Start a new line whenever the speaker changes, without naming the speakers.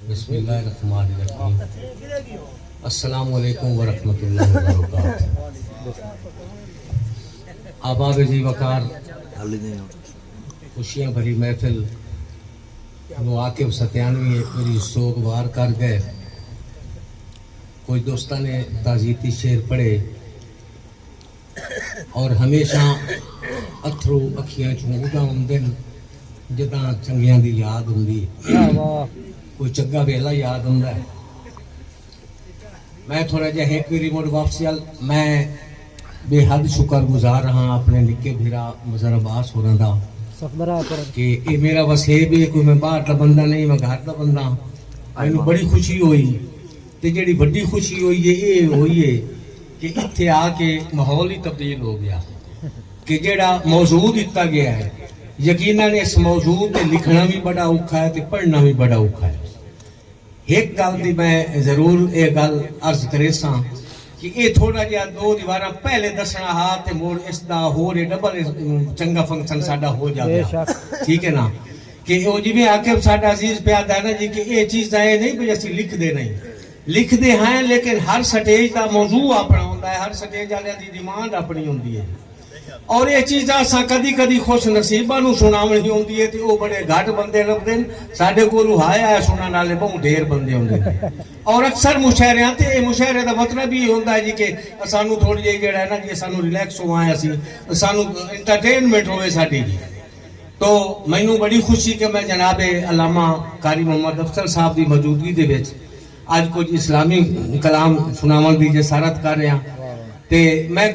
बिस्मिल्लाहिर्रहमानिर्रहीम। अस्सलामु अलैकुम वरहमतुल्लाहि वबरकातुहू। आबाद जी वकार खुशियाँ भरी महफिल वो आकिब सत्यानवी मेरी सोग वार कर गए। कोई दोस्ता ने ताजीती शेर पढ़े और हमेशा अथरू अखियां चों उदा आउंदे जिदा चंगियां दी याद हुंदी, कोई चंगा वेला याद हुंदा है। मैं थोड़ा जिहा एक बारी मुड़ वापसी मैं बेहद शुक्र गुजार रहा अपने निक्के भीरा मजहर अब्बास होरां दा कि ये मेरा वसेब है, कोई मैं बाहर का बंदा नहीं, मैं घर का बंदा। मैनूं बड़ी खुशी हुई ते जिहड़ी वड्डी खुशी हुई है ये हुई है कि इत्थे आके माहौल ही तब्दील हो गया कि जिहड़ा मौजूद दिता गया है यकीनन इस मौजूद ते लिखना भी बड़ा औखा है ते पढ़ना भी बड़ा औखा है। एक गल दी मैं जरूर ये गल अर्ज करे सा कि ये थोड़ा जिहा दो दीवारा पहले दसना हा ते मोड़ इसदा होर डबल चंगा फंक्शन साडा हो जाएगा, ठीक है ना। कि वो जिवें आके साडा अजीज प्यादा है ना जी कि ये चीज़ ये नहीं भी असीं लिखदे नहीं, लिखते हैं लेकिन हर स्टेज का मौजू अपना होता है, हर स्टेज वाले की डिमांड अपनी होती है। और ये चीज़ असा कदी कदी खुश नसीबा नूं सुनावनी होती है तो बड़े घट बंदे लभदे न। साडे कोल हाया सुनने वाले बहुत ढेर बंदे होंगे और अक्सर मुशायरियां ते ये मुशायरे का मतलब ही होता है जी कि सानू थोड़ी जी जिहड़ा है ना जी सानू रिलैक्स होवा है, असीं सानू इंटरटेनमेंट होवे साडी। तो मैनू बड़ी खुशी कि मैं जनाबे अलामा कारी मोहम्मद अफजल साहब की मौजूदगी दे विच आज कुछ इस्लामी कलाम सुनावन की जसारत कर रहा। ते मैं